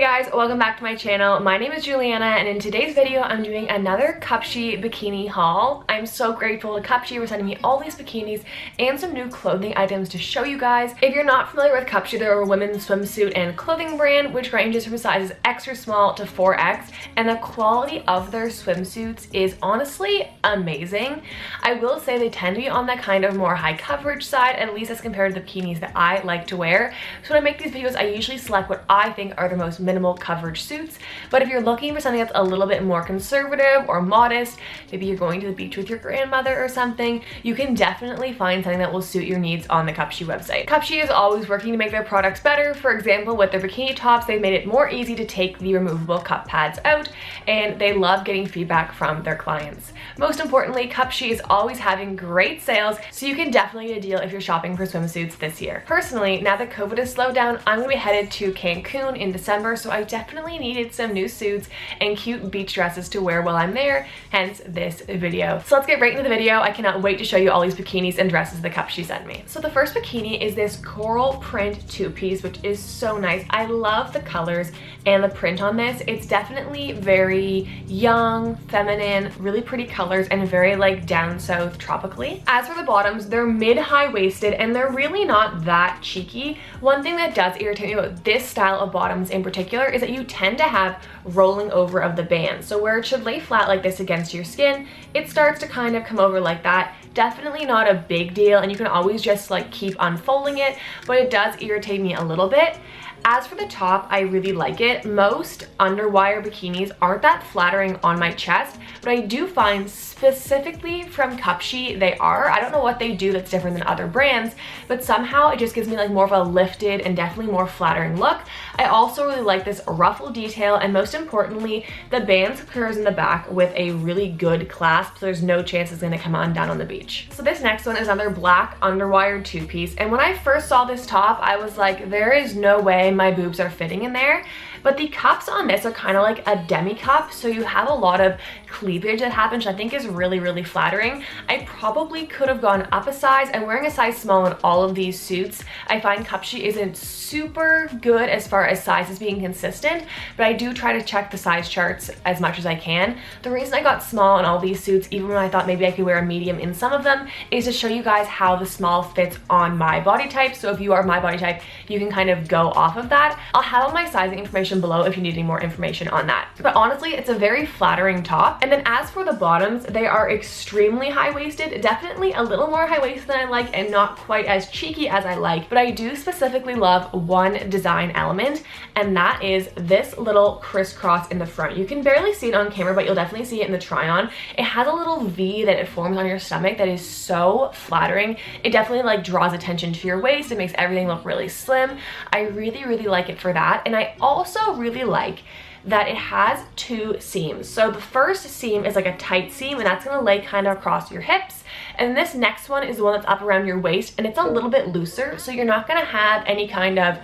guys, welcome back to my channel. My name is Juliana and in today's video I'm doing another CUPSHE bikini haul. I'm so grateful to CUPSHE for sending me all these bikinis and some new clothing items to show you guys. If you're not familiar with CUPSHE, they're a women's swimsuit and clothing brand which ranges from sizes extra small to 4X, and the quality of their swimsuits is honestly amazing. I will say they tend to be on that kind of more high coverage side, at least as compared to the bikinis that I like to wear. So when I make these videos I usually select what I think are the most minimal coverage suits, but if you're looking for something that's a little bit more conservative or modest, maybe you're going to the beach with your grandmother or something, you can definitely find something that will suit your needs on the CUPSHE website. CUPSHE is always working to make their products better. For example, with their bikini tops, they've made it more easy to take the removable cup pads out, and they love getting feedback from their clients. Most importantly, CUPSHE is always having great sales, so you can definitely get a deal if you're shopping for swimsuits this year. Personally, now that COVID has slowed down, I'm gonna be headed to Cancun in December, so I definitely needed some new suits and cute beach dresses to wear while I'm there, hence this video. So let's get right into the video. I cannot wait to show you all these bikinis and dresses that CUPSHE sent me. So the first bikini is this coral print two-piece, which is so nice. I love the colors and the print on this. It's definitely very young, feminine, really pretty colors, and very like down south tropically. As for the bottoms, they're mid-high waisted and they're really not that cheeky. One thing that does irritate me about this style of bottoms in particular is that you tend to have rolling over of the band. So where it should lay flat like this against your skin, it starts to kind of come over like that. Definitely not a big deal, and you can always just like keep unfolding it, but it does irritate me a little bit. As for the top, I really like it. Most Underwire bikinis aren't that flattering on my chest, but I do find specifically from CUPSHE they are. I don't know what they do that's different than other brands, but somehow it just gives me like more of a lifted and definitely more flattering look. I also really like this ruffle detail, and most importantly, the band secures in the back with a really good clasp, so there's no chance it's gonna come undone on the beach. So this next one is another black Underwire two-piece, and when I first saw this top, I was like, there is no way my boobs are fitting in there. But the cups on this are kind of like a demi cup, so you have a lot of cleavage that happens, which I think is really flattering. I probably could have gone up a size. I'm wearing a size small in all of these suits. I find CUPSHE isn't super good as far as sizes being consistent, but I do try to check the size charts as much as I can. The reason I got small in all these suits, even when I thought maybe I could wear a medium in some of them, is to show you guys how the small fits on my body type. So if you are my body type, you can kind of go off of that. I'll have all my sizing information below if you need any more information on that. But honestly, it's a very flattering top. And then as for the bottoms, they are extremely high-waisted, definitely a little more high-waisted than I like and not quite as cheeky as I like, but I do specifically love one design element, and that is this little crisscross in the front. You can barely see it on camera, but you'll definitely see it in the try-on. It has a little V that it forms on your stomach that is so flattering. It definitely like draws attention to your waist. It makes everything look really slim. I really like it for that. And I also really like that it has two seams. So the first seam is like a tight seam, and that's gonna lay kind of across your hips. And this next one is the one that's up around your waist, and it's a little bit looser, so you're not gonna have any kind of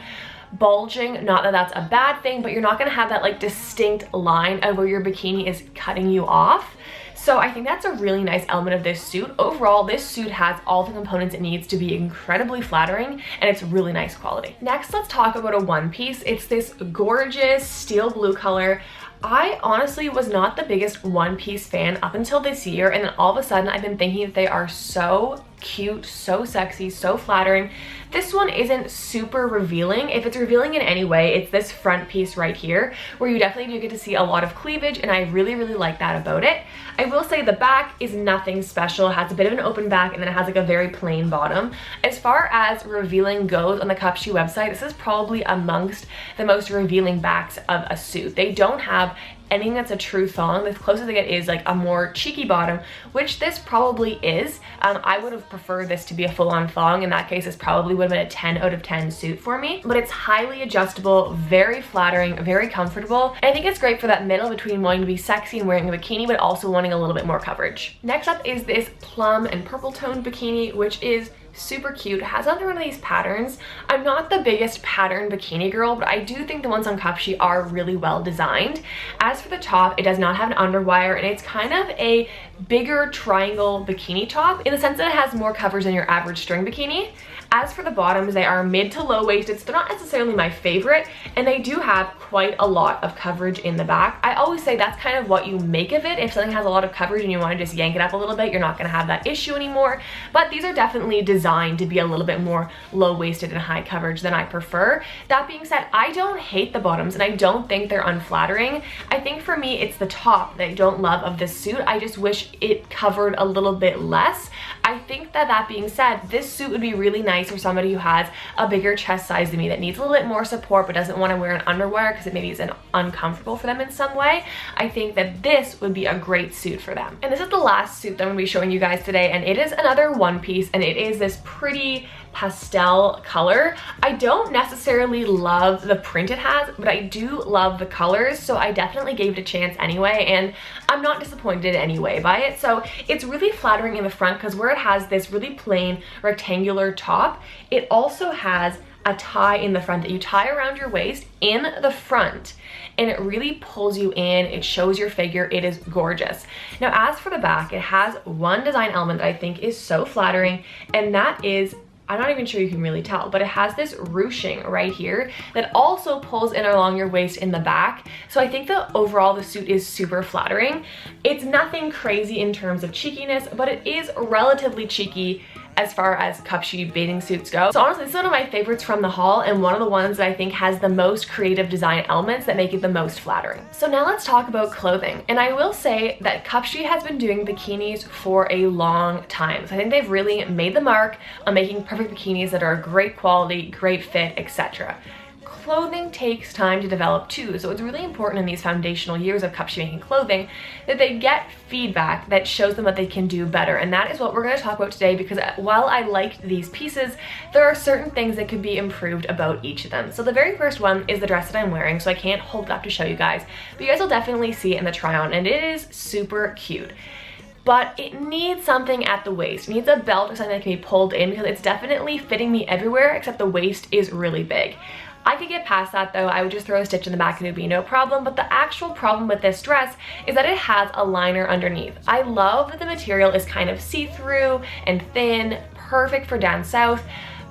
bulging. Not that that's a bad thing, but you're not gonna have that like distinct line of where your bikini is cutting you off. So I think that's a really nice element of this suit. Overall, this suit has all the components it needs to be incredibly flattering, and it's really nice quality. Next, let's talk about a one piece. It's this gorgeous steel blue color. I honestly was not the biggest one piece fan up until this year, and then all of a sudden I've been thinking that they are so cute, so sexy, so flattering. This one isn't super revealing. If it's revealing in any way, it's this front piece right here, where you definitely do get to see a lot of cleavage, and I really like that about it. I will say the back is nothing special. It has a bit of an open back, and then it has like a very plain bottom. As far as revealing goes on the CUPSHE website, this is probably amongst the most revealing backs of a suit. They don't have anything that's a true thong. The closest they get is like a more cheeky bottom, which this probably is. I would have preferred this to be a full-on thong. In that case, this probably would have been a 10 out of 10 suit for me, but it's highly adjustable, very flattering, very comfortable. And I think it's great for that middle between wanting to be sexy and wearing a bikini, but also wanting a little bit more coverage. Next up is this plum and purple toned bikini, which is super cute. It has another one of these patterns. I'm not the biggest pattern bikini girl, but I do think the ones on CUPSHE are really well designed. As for the top, it does not have an underwire, and it's kind of a bigger triangle bikini top in the sense that it has more coverage than your average string bikini. As for the bottoms, they are mid to low waisted, so they're not necessarily my favorite, and they do have quite a lot of coverage in the back. I always say that's kind of what you make of it. If something has a lot of coverage and you want to just yank it up a little bit, you're not going to have that issue anymore. But these are definitely designed to be a little bit more low-waisted and high coverage than I prefer. That being said, I don't hate the bottoms and I don't think they're unflattering. I think for me, it's the top that I don't love of this suit. I just wish it covered a little bit less. I think that being said, this suit would be really nice for somebody who has a bigger chest size than me that needs a little bit more support but doesn't want to wear an underwear because it maybe is uncomfortable for them in some way. I think that this would be a great suit for them. And this is the last suit that I'm going to be showing you guys today, and it is another one piece, and it is this pretty pastel color. I don't necessarily love the print it has, but I do love the colors, so I definitely gave it a chance anyway, and I'm not disappointed anyway by it. So it's really flattering in the front because where it has this really plain rectangular top, it also has a tie in the front that you tie around your waist in the front, and it really pulls you in. It shows your figure. It is gorgeous. Now, as for the back, it has one design element that I think is so flattering, and that is, I'm not even sure you can really tell, but it has this ruching right here that also pulls in along your waist in the back. So I think that overall the suit is super flattering. It's nothing crazy in terms of cheekiness, but it is relatively cheeky as far as CUPSHE bathing suits go. So honestly, this is one of my favorites from the haul and one of the ones that I think has the most creative design elements that make it the most flattering. So now let's talk about clothing. And I will say that CUPSHE has been doing bikinis for a long time. So I think they've really made the mark on making perfect bikinis that are great quality, great fit, etc. Clothing takes time to develop too, so it's really important in these foundational years of CUPSHE making clothing that they get feedback that shows them what they can do better, and that is what we're going to talk about today, because while I liked these pieces, there are certain things that could be improved about each of them. So the very first one is the dress that I'm wearing, so I can't hold it up to show you guys, but you guys will definitely see it in the try on, and it is super cute. But it needs something at the waist. It needs a belt or something that can be pulled in because it's definitely fitting me everywhere except the waist is really big. I could get past that though. I would just throw a stitch in the back and it would be no problem, but the actual problem with this dress is that it has a liner underneath. I love that the material is kind of see-through and thin, perfect for down south,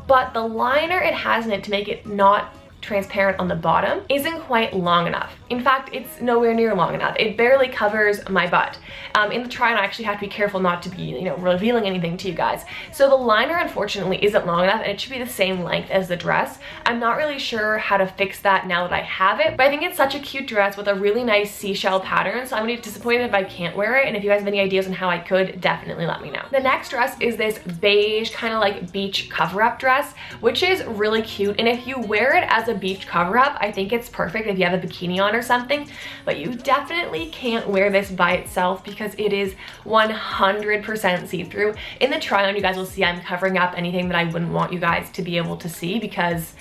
but the liner it has in it to make it not transparent on the bottom isn't quite long enough. In fact, it's nowhere near long enough. It barely covers my butt. In the try on, I actually have to be careful not to be, revealing anything to you guys. So the liner unfortunately isn't long enough, and it should be the same length as the dress. I'm not really sure how to fix that now that I have it, but I think it's such a cute dress with a really nice seashell pattern, so I'm gonna be disappointed if I can't wear it, and if you guys have any ideas on how I could, definitely let me know. The next dress is this beige, kind of like beach cover-up dress, which is really cute, and if you wear it as a beach cover-up, I think it's perfect if you have a bikini on or something, but you definitely can't wear this by itself because it is 100% see-through. In the try-on, you guys will see I'm covering up anything that I wouldn't want you guys to be able to see because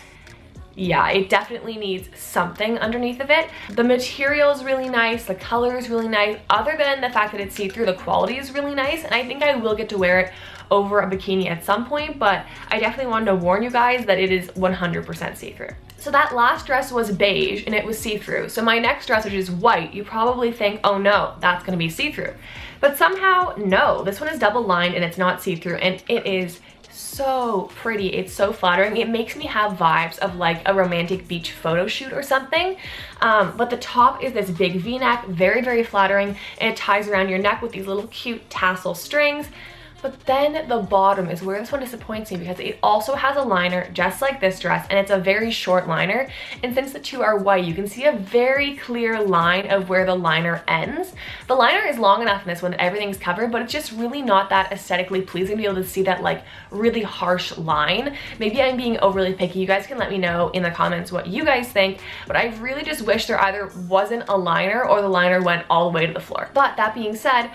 yeah, it definitely needs something underneath of it. The material is really nice, the color is really nice. Other than the fact that it's see-through, the quality is really nice, and I think I will get to wear it over a bikini at some point, but I definitely wanted to warn you guys that it is 100% see-through. So that last dress was beige and it was see-through. So my next dress, which is white, you probably think, oh no, that's gonna be see-through. But somehow, no, this one is double lined and it's not see-through, and it is so pretty. It's so flattering. It makes me have vibes of like a romantic beach photo shoot or something. But the top is this big V-neck, very, very flattering, and it ties around your neck with these little cute tassel strings. But then the bottom is where this one disappoints me because it also has a liner just like this dress, and it's a very short liner. And since the two are white, you can see a very clear line of where the liner ends. The liner is long enough in this one that everything's covered, but it's just really not that aesthetically pleasing to be able to see that like really harsh line. Maybe I'm being overly picky. You guys can let me know in the comments what you guys think, but I really just wish there either wasn't a liner or the liner went all the way to the floor. But that being said,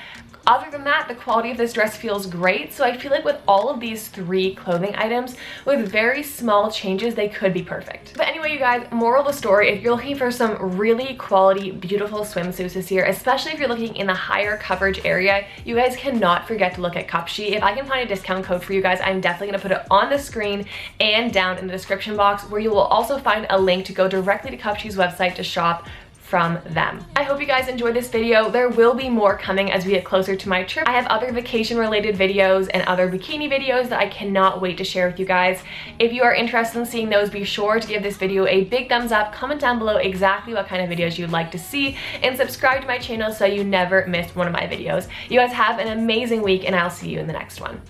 other than that, the quality of this dress feels great, so I feel like with all of these three clothing items, with very small changes, they could be perfect. But anyway, you guys, moral of the story, if you're looking for some really quality, beautiful swimsuits this year, especially if you're looking in the higher coverage area, you guys cannot forget to look at CUPSHE. If I can find a discount code for you guys, I'm definitely gonna put it on the screen and down in the description box, where you will also find a link to go directly to CUPSHE's website to shop from them. I hope you guys enjoyed this video. There will be more coming as we get closer to my trip. I have other vacation related videos and other bikini videos that I cannot wait to share with you guys. If you are interested in seeing those, be sure to give this video a big thumbs up, comment down below exactly what kind of videos you'd like to see, and subscribe to my channel so you never miss one of my videos. You guys have an amazing week, and I'll see you in the next one.